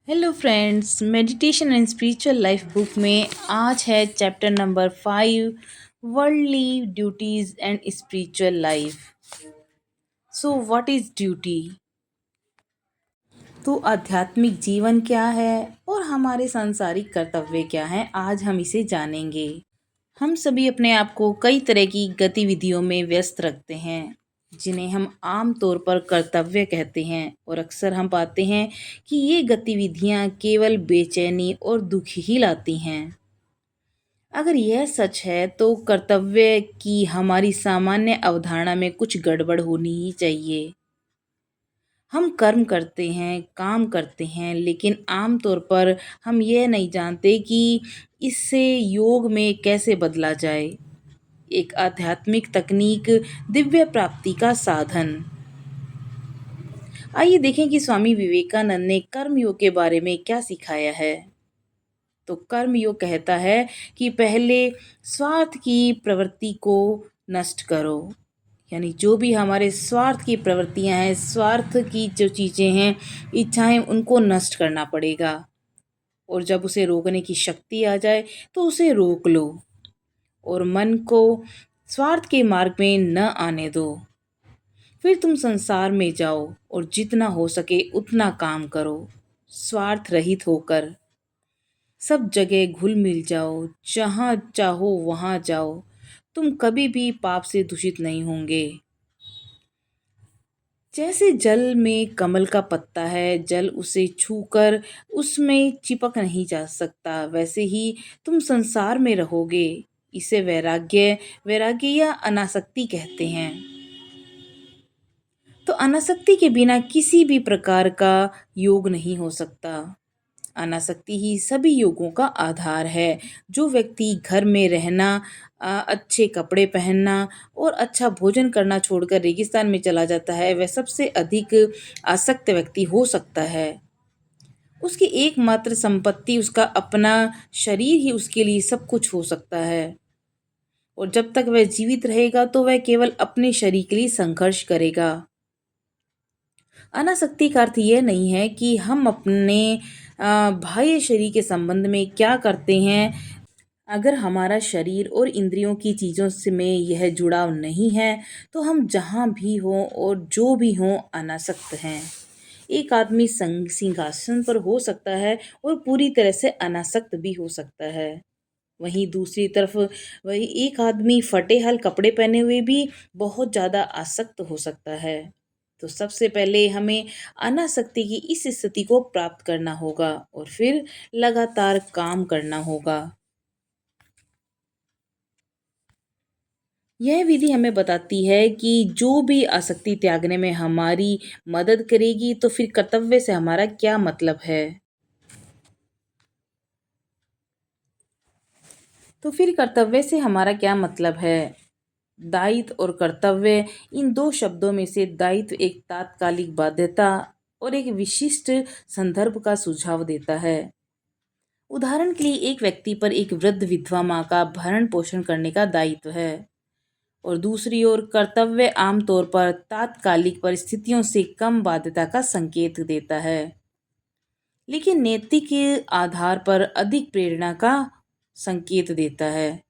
Hello friends, meditation and spiritual life book में आज है chapter number 5, worldly duties and spiritual life. So what is duty? तो आध्यात्मिक जीवन क्या है और हमारे सांसारिक कर्तव्य क्या हैं, आज हम इसे जानेंगे। हम सभी अपने आप को कई तरह की गतिविधियों में व्यस्त रखते हैं जिन्हें हम आम तौर पर कर्तव्य कहते हैं, और अक्सर हम पाते हैं कि ये गतिविधियां केवल बेचैनी और दुख ही लाती हैं। अगर यह सच है तो कर्तव्य की हमारी सामान्य अवधारणा में कुछ गड़बड़ होनी ही चाहिए। हम कर्म करते हैं, काम करते हैं, लेकिन आम तौर पर हम यह नहीं जानते कि इससे योग में कैसे बदला जाए। एक आध्यात्मिक तकनीक, दिव्य प्राप्ति का साधन। आइए देखें कि स्वामी विवेकानंद ने कर्म योग के बारे में क्या सिखाया है। तो कर्म योग कहता है कि पहले स्वार्थ की प्रवृत्ति को नष्ट करो। यानी जो भी हमारे स्वार्थ की प्रवृत्तियां हैं, स्वार्थ की जो चीज़ें हैं, इच्छाएं, उनको नष्ट करना पड़ेगा। और जब उसे रोकने की शक्ति आ जाए तो उसे रोक लो और मन को स्वार्थ के मार्ग में न आने दो। फिर तुम संसार में जाओ और जितना हो सके उतना काम करो, स्वार्थ रहित होकर। सब जगह घुल मिल जाओ, जहाँ चाहो वहाँ जाओ। तुम कभी भी पाप से दूषित नहीं होंगे। जैसे जल में कमल का पत्ता है, जल उसे छूकर उसमें चिपक नहीं जा सकता, वैसे ही तुम संसार में रहोगे। इसे वैराग्य वैराग्य या अनासक्ति कहते हैं। तो अनासक्ति के बिना किसी भी प्रकार का योग नहीं हो सकता। अनासक्ति ही सभी योगों का आधार है। जो व्यक्ति घर में रहना, अच्छे कपड़े पहनना और अच्छा भोजन करना छोड़कर रेगिस्तान में चला जाता है, वह सबसे अधिक आसक्त व्यक्ति हो सकता है। उसकी एकमात्र संपत्ति उसका अपना शरीर ही उसके लिए सब कुछ हो सकता है। और जब तक वह जीवित रहेगा तो वह केवल अपने शरीर के लिए संघर्ष करेगा। अनासक्ति का अर्थ यह नहीं है कि हम अपने बाह्य शरीर के संबंध में क्या करते हैं। अगर हमारा शरीर और इंद्रियों की चीज़ों से में यह जुड़ाव नहीं है तो हम जहाँ भी हों और जो भी हों अनासक्त हैं। एक आदमी सिंहासन पर हो सकता है और पूरी तरह से अनासक्त भी हो सकता है। वहीं दूसरी तरफ वही एक आदमी फटे हाल कपड़े पहने हुए भी बहुत ज़्यादा आसक्त हो सकता है। तो सबसे पहले हमें अनासक्ति की इस स्थिति को प्राप्त करना होगा और फिर लगातार काम करना होगा। यह विधि हमें बताती है कि जो भी आसक्ति त्यागने में हमारी मदद करेगी, तो फिर कर्तव्य से हमारा क्या मतलब है। तो फिर कर्तव्य से हमारा क्या मतलब है। दायित्व और कर्तव्य, इन दो शब्दों में से दायित्व एक तात्कालिक बाध्यता और एक विशिष्ट संदर्भ का सुझाव देता है। उदाहरण के लिए एक व्यक्ति पर एक वृद्ध विधवा माँ का भरण पोषण करने का दायित्व है, और दूसरी ओर कर्तव्य आमतौर पर तात्कालिक परिस्थितियों से कम बाध्यता का संकेत देता है, लेकिन नैतिक आधार पर अधिक प्रेरणा का संकेत देता है।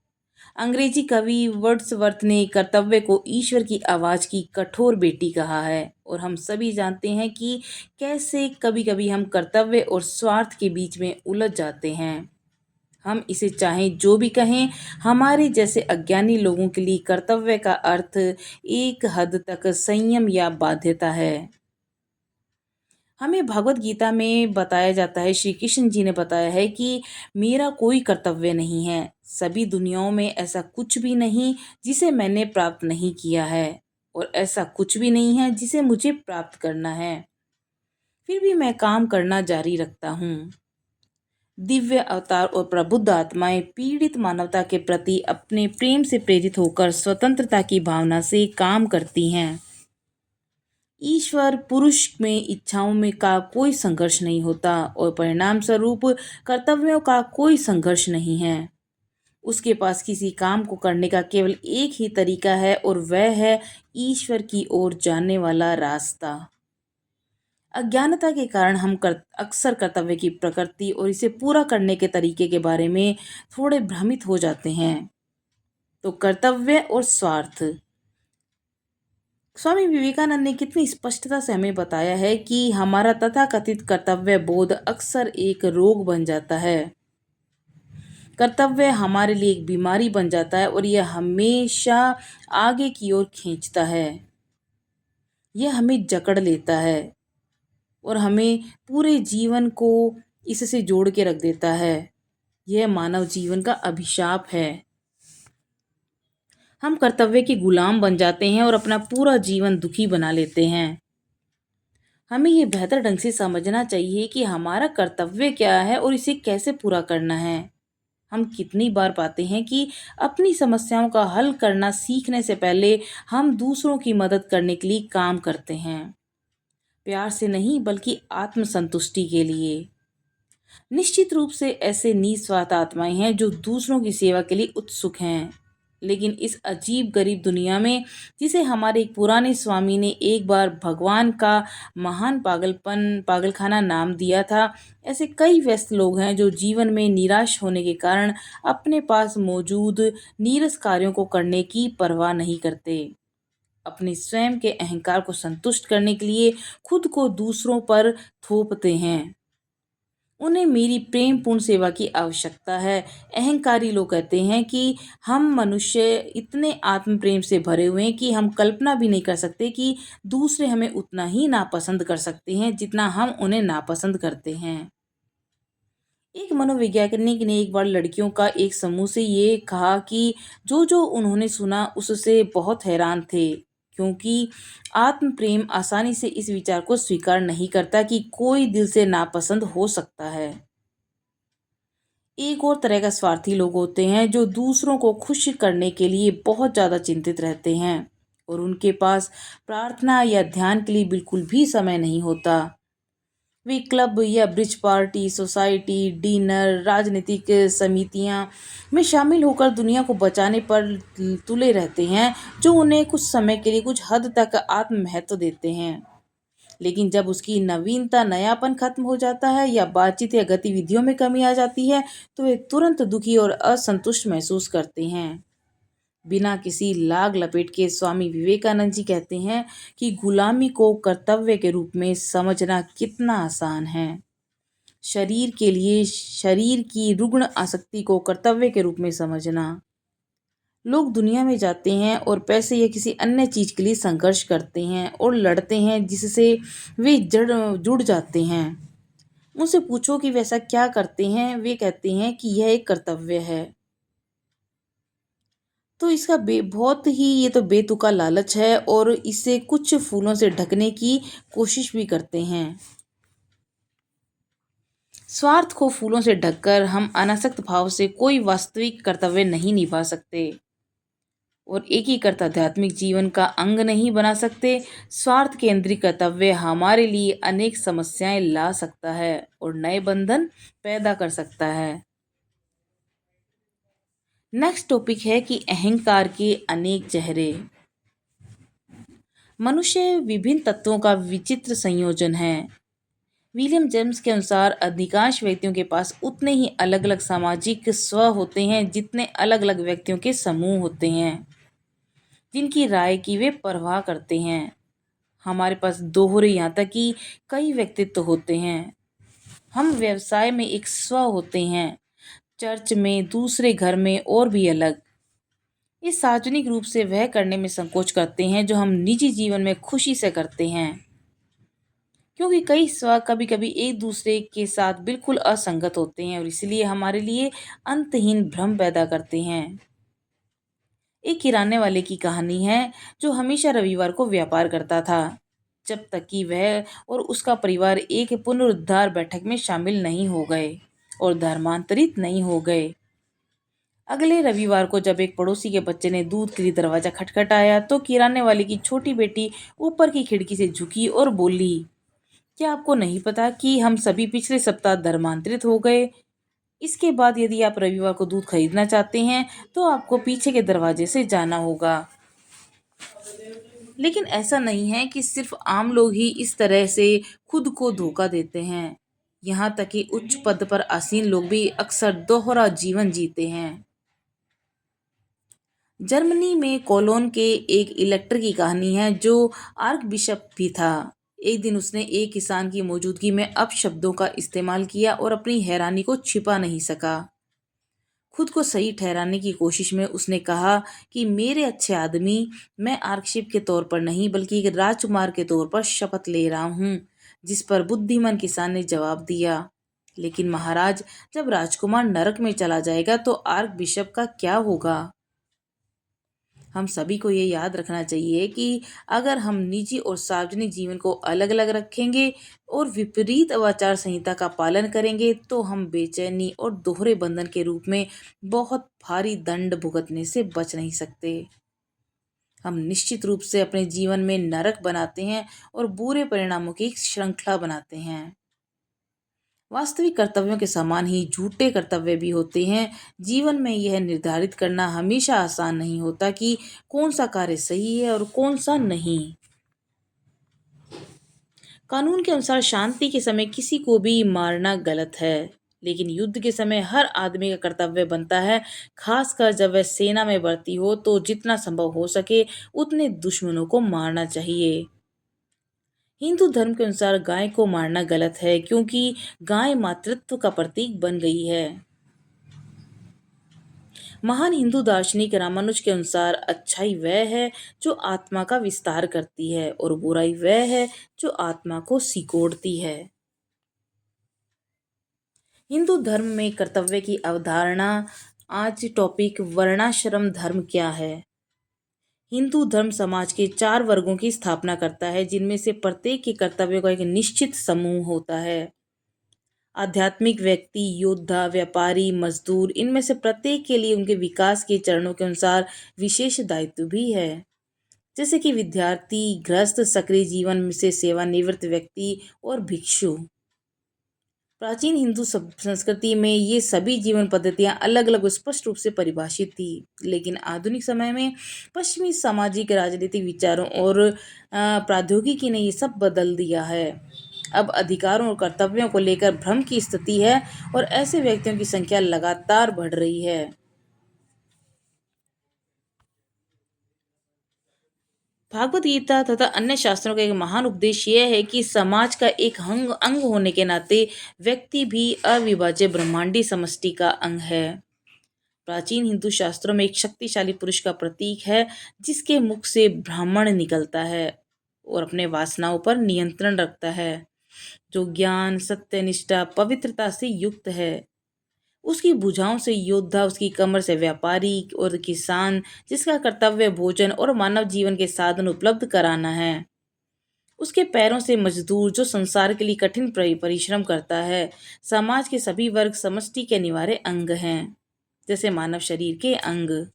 अंग्रेजी कवि वर्ड्सवर्थ ने कर्तव्य को ईश्वर की आवाज की कठोर बेटी कहा है, और हम सभी जानते हैं कि कैसे कभी कभी हम कर्तव्य और स्वार्थ के बीच में उलझ जाते हैं। हम इसे चाहें जो भी कहें, हमारे जैसे अज्ञानी लोगों के लिए कर्तव्य का अर्थ एक हद तक संयम या बाध्यता है। हमें भगवत गीता में बताया जाता है, श्री कृष्ण जी ने बताया है कि मेरा कोई कर्तव्य नहीं है। सभी दुनियाओं में ऐसा कुछ भी नहीं जिसे मैंने प्राप्त नहीं किया है, और ऐसा कुछ भी नहीं है जिसे मुझे प्राप्त करना है। फिर भी मैं काम करना जारी रखता हूँ। दिव्य अवतार और प्रबुद्ध आत्माएं पीड़ित मानवता के प्रति अपने प्रेम से प्रेरित होकर स्वतंत्रता की भावना से काम करती हैं। ईश्वर पुरुष में इच्छाओं में का कोई संघर्ष नहीं होता, और परिणाम स्वरूप कर्तव्यों का कोई संघर्ष नहीं है। उसके पास किसी काम को करने का केवल एक ही तरीका है, और वह है ईश्वर की ओर जाने वाला रास्ता। अज्ञानता के कारण हम अक्सर कर्तव्य की प्रकृति और इसे पूरा करने के तरीके के बारे में थोड़े भ्रमित हो जाते हैं। तो कर्तव्य और स्वार्थ। स्वामी विवेकानंद ने कितनी स्पष्टता से हमें बताया है कि हमारा तथाकथित कर्तव्य बोध अक्सर एक रोग बन जाता है। कर्तव्य हमारे लिए एक बीमारी बन जाता है और यह हमेशा आगे की ओर खींचता है। यह हमें जकड़ लेता है और हमें पूरे जीवन को इससे जोड़ के रख देता है। यह मानव जीवन का अभिशाप है। हम कर्तव्य के गुलाम बन जाते हैं और अपना पूरा जीवन दुखी बना लेते हैं। हमें ये बेहतर ढंग से समझना चाहिए कि हमारा कर्तव्य क्या है और इसे कैसे पूरा करना है। हम कितनी बार पाते हैं कि अपनी समस्याओं का हल करना सीखने से पहले हम दूसरों की मदद करने के लिए काम करते हैं। प्यार से नहीं, बल्कि आत्मसंतुष्टि के लिए। निश्चित रूप से ऐसे निस्वार्थ आत्माएं हैं जो दूसरों की सेवा के लिए उत्सुक हैं। लेकिन इस अजीब गरीब दुनिया में, जिसे हमारे एक पुराने स्वामी ने एक बार भगवान का महान पागलखाना नाम दिया था, ऐसे कई व्यस्त लोग हैं जो जीवन में निराश होने के कारण अपने पास मौजूद नीरस कार्यों को करने की परवाह नहीं करते। अपने स्वयं के अहंकार को संतुष्ट करने के लिए खुद को दूसरों पर थोपते हैं। उन्हें मेरी प्रेम पूर्ण सेवा की आवश्यकता है। अहंकारी लोग कहते हैं कि हम मनुष्य इतने आत्म प्रेम से भरे हुए हैं कि हम कल्पना भी नहीं कर सकते कि दूसरे हमें उतना ही नापसंद कर सकते हैं जितना हम उन्हें नापसंद करते हैं। एक मनोवैज्ञानिक ने एक बार लड़कियों का एक समूह से ये कहा कि जो जो उन्होंने सुना उससे बहुत हैरान थे, क्योंकि आत्म प्रेम आसानी से इस विचार को स्वीकार नहीं करता कि कोई दिल से नापसंद हो सकता है। एक और तरह का स्वार्थी लोग होते हैं जो दूसरों को खुश करने के लिए बहुत ज़्यादा चिंतित रहते हैं और उनके पास प्रार्थना या ध्यान के लिए बिल्कुल भी समय नहीं होता। वे क्लब या ब्रिज पार्टी, सोसाइटी, डिनर, राजनीतिक समितियां में शामिल होकर दुनिया को बचाने पर तुले रहते हैं, जो उन्हें कुछ समय के लिए कुछ हद तक आत्म महत्व देते हैं। लेकिन जब उसकी नवीनता, नयापन खत्म हो जाता है या बातचीत या गतिविधियों में कमी आ जाती है, तो वे तुरंत दुखी और असंतुष्ट महसूस करते हैं। बिना किसी लाग लपेट के स्वामी विवेकानंद जी कहते हैं कि गुलामी को कर्तव्य के रूप में समझना कितना आसान है। शरीर के लिए शरीर की रुग्ण आसक्ति को कर्तव्य के रूप में समझना। लोग दुनिया में जाते हैं और पैसे या किसी अन्य चीज के लिए संघर्ष करते हैं और लड़ते हैं, जिससे वे जुड़ जाते हैं। उनसे पूछो कि वैसा क्या करते हैं, वे कहते हैं कि यह एक कर्तव्य है। तो इसका बहुत ही ये तो बेतुका लालच है और इसे कुछ फूलों से ढकने की कोशिश भी करते हैं। स्वार्थ को फूलों से ढककर हम अनासक्त भाव से कोई वास्तविक कर्तव्य नहीं निभा सकते और एकीकृत आध्यात्मिक जीवन का अंग नहीं बना सकते। स्वार्थ केंद्रित कर्तव्य हमारे लिए अनेक समस्याएं ला सकता है और नए बंधन पैदा कर सकता है। नेक्स्ट टॉपिक है कि अहंकार के अनेक चेहरे। मनुष्य विभिन्न तत्वों का विचित्र संयोजन है। विलियम जेम्स के अनुसार अधिकांश व्यक्तियों के पास उतने ही अलग अलग सामाजिक स्व होते हैं जितने अलग अलग व्यक्तियों के समूह होते हैं जिनकी राय की वे परवाह करते हैं। हमारे पास दोहरे, यहाँ तक कि कई व्यक्तित्व होते हैं। हम व्यवसाय में एक स्व होते हैं, चर्च में, दूसरे घर में और भी अलग। ये सार्वजनिक रूप से वह करने में संकोच करते हैं जो हम निजी जीवन में खुशी से करते हैं, क्योंकि कई स्व कभी कभी एक दूसरे के साथ बिल्कुल असंगत होते हैं और इसलिए हमारे लिए अंतहीन भ्रम पैदा करते हैं। एक किराने वाले की कहानी है जो हमेशा रविवार को व्यापार करता था, जब तक कि वह और उसका परिवार एक पुनरुद्धार बैठक में शामिल नहीं हो गए और धर्मांतरित नहीं हो गए। अगले रविवार को जब एक पड़ोसी के बच्चे ने दूध के लिए दरवाजा खटखटाया तो किराने वाले की छोटी बेटी ऊपर की खिड़की से झुकी और बोली, क्या आपको नहीं पता कि हम सभी पिछले सप्ताह धर्मांतरित हो गए? इसके बाद यदि आप रविवार को दूध खरीदना चाहते हैं तो आपको पीछे के दरवाजे से जाना होगा। लेकिन ऐसा नहीं है कि सिर्फ आम लोग ही इस तरह से खुद को धोखा देते हैं। यहाँ तक कि उच्च पद पर आसीन लोग भी अक्सर दोहरा जीवन जीते हैं। जर्मनी में कोलोन के एक इलेक्टर की कहानी है जो आर्क बिशप भी था। एक दिन उसने एक किसान की मौजूदगी में अपशब्दों का इस्तेमाल किया और अपनी हैरानी को छिपा नहीं सका। खुद को सही ठहराने की कोशिश में उसने कहा कि मेरे अच्छे आदमी, मैं आर्कशिप के तौर पर नहीं बल्कि एक राजकुमार के तौर पर शपथ ले रहा हूँ। जिस पर बुद्धिमान किसान ने जवाब दिया, लेकिन महाराज, जब राजकुमार नरक में चला जाएगा तो आर्क बिशप का क्या होगा? हम सभी को ये याद रखना चाहिए कि अगर हम निजी और सार्वजनिक जीवन को अलग अलग रखेंगे और विपरीत आचार संहिता का पालन करेंगे तो हम बेचैनी और दोहरे बंधन के रूप में बहुत भारी दंड भुगतने से बच नहीं सकते। हम निश्चित रूप से अपने जीवन में नरक बनाते हैं और बुरे परिणामों की एक श्रृंखला बनाते हैं। वास्तविक कर्तव्यों के समान ही झूठे कर्तव्य भी होते हैं। जीवन में यह निर्धारित करना हमेशा आसान नहीं होता कि कौन सा कार्य सही है और कौन सा नहीं। कानून के अनुसार शांति के समय किसी को भी मारना गलत है, लेकिन युद्ध के समय हर आदमी का कर्तव्य बनता है, खासकर जब वह सेना में भर्ती हो, तो जितना संभव हो सके उतने दुश्मनों को मारना चाहिए। हिंदू धर्म के अनुसार गाय को मारना गलत है क्योंकि गाय मातृत्व का प्रतीक बन गई है। महान हिंदू दार्शनिक रामानुज के अनुसार अच्छाई वह है जो आत्मा का विस्तार करती है और बुराई वह है जो आत्मा को सिकोड़ती है। हिंदू धर्म में कर्तव्य की अवधारणा। आज टॉपिक वर्णाश्रम धर्म क्या है। हिंदू धर्म समाज के 4 वर्गों की स्थापना करता है जिनमें से प्रत्येक के कर्तव्यों का एक निश्चित समूह होता है। आध्यात्मिक व्यक्ति, योद्धा, व्यापारी, मजदूर, इनमें से प्रत्येक के लिए उनके विकास के चरणों के अनुसार विशेष दायित्व भी है। जैसे कि विद्यार्थी, गृहस्थ, सक्रिय जीवन से सेवानिवृत्त व्यक्ति और भिक्षु। प्राचीन हिंदू संस्कृति में ये सभी जीवन पद्धतियां अलग अलग स्पष्ट रूप से परिभाषित थी, लेकिन आधुनिक समय में पश्चिमी सामाजिक राजनीतिक विचारों और प्रौद्योगिकी ने ये सब बदल दिया है। अब अधिकारों और कर्तव्यों को लेकर भ्रम की स्थिति है और ऐसे व्यक्तियों की संख्या लगातार बढ़ रही है। भागवत गीता तथा अन्य शास्त्रों का एक महान उपदेश यह है कि समाज का एक अंग अंग होने के नाते व्यक्ति भी अविभाज्य ब्रह्मांडी समष्टि का अंग है। प्राचीन हिंदू शास्त्रों में एक शक्तिशाली पुरुष का प्रतीक है जिसके मुख से ब्राह्मण निकलता है और अपने वासनाओं पर नियंत्रण रखता है, जो ज्ञान, सत्यनिष्ठा, पवित्रता से युक्त है। उसकी भुजाओं से योद्धा, उसकी कमर से व्यापारी और किसान जिसका कर्तव्य भोजन और मानव जीवन के साधन उपलब्ध कराना है। उसके पैरों से मजदूर जो संसार के लिए कठिन परिश्रम करता है। समाज के सभी वर्ग समष्टि के अनिवार्य अंग हैं, जैसे मानव शरीर के अंग।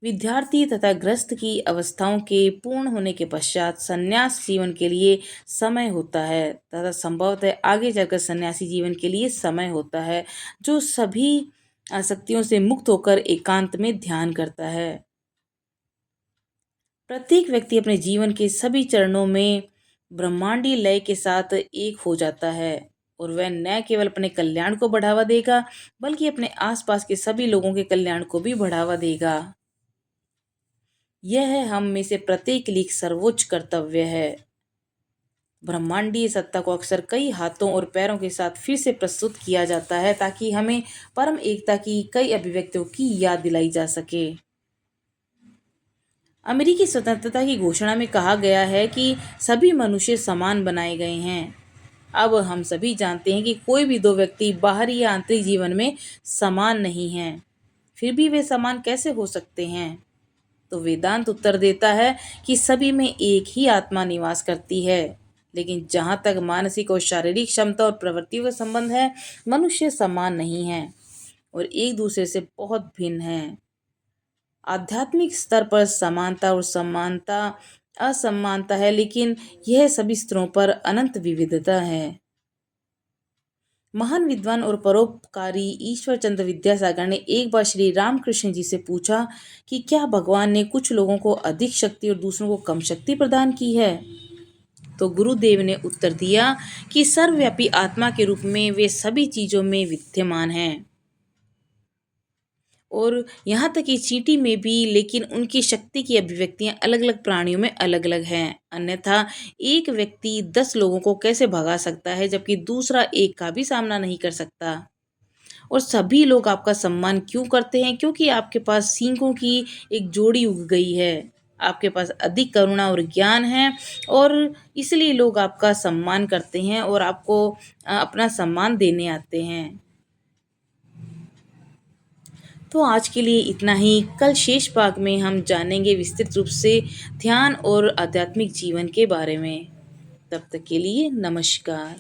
विद्यार्थी तथा गृहस्थ की अवस्थाओं के पूर्ण होने के पश्चात संन्यास जीवन के लिए समय होता है तथा संभवतः आगे जाकर सन्यासी जीवन के लिए समय होता है, जो सभी आसक्तियों से मुक्त होकर एकांत में ध्यान करता है। प्रत्येक व्यक्ति अपने जीवन के सभी चरणों में ब्रह्मांडीय लय के साथ एक हो जाता है और वह न केवल अपने कल्याण को बढ़ावा देगा बल्कि अपने आसपास के सभी लोगों के कल्याण को भी बढ़ावा देगा। यह हम में से प्रत्येक के लिए एक सर्वोच्च कर्तव्य है। ब्रह्मांडीय सत्ता को अक्सर कई हाथों और पैरों के साथ फिर से प्रस्तुत किया जाता है ताकि हमें परम एकता की कई अभिव्यक्तियों की याद दिलाई जा सके। अमेरिकी स्वतंत्रता की घोषणा में कहा गया है कि सभी मनुष्य समान बनाए गए हैं। अब हम सभी जानते हैं कि कोई भी दो व्यक्ति बाहरी या आंतरिक जीवन में समान नहीं हैं। फिर भी वे समान कैसे हो सकते हैं? तो वेदांत उत्तर देता है कि सभी में एक ही आत्मा निवास करती है, लेकिन जहाँ तक मानसिक और शारीरिक क्षमता और प्रवृत्तियों का संबंध है, मनुष्य समान नहीं है और एक दूसरे से बहुत भिन्न है। आध्यात्मिक स्तर पर समानता और समानता असमानता है, लेकिन यह सभी स्तरों पर अनंत विविधता है। महान विद्वान और परोपकारी ईश्वर चंद्र विद्यासागर ने एक बार श्री रामकृष्ण जी से पूछा कि क्या भगवान ने कुछ लोगों को अधिक शक्ति और दूसरों को कम शक्ति प्रदान की है। तो गुरुदेव ने उत्तर दिया कि सर्वव्यापी आत्मा के रूप में वे सभी चीजों में विद्यमान हैं और यहाँ तक कि चींटी में भी, लेकिन उनकी शक्ति की अभिव्यक्तियां अलग अलग प्राणियों में अलग अलग हैं। अन्यथा एक व्यक्ति 10 लोगों को कैसे भगा सकता है जबकि दूसरा एक का भी सामना नहीं कर सकता। और सभी लोग आपका सम्मान क्यों करते हैं? क्योंकि आपके पास सींगों की एक जोड़ी उग गई है, आपके पास अधिक करुणा और ज्ञान है और इसलिए लोग आपका सम्मान करते हैं और आपको अपना सम्मान देने आते हैं। तो आज के लिए इतना ही। कल शेष भाग में हम जानेंगे विस्तृत रूप से ध्यान और आध्यात्मिक जीवन के बारे में। तब तक के लिए नमस्कार।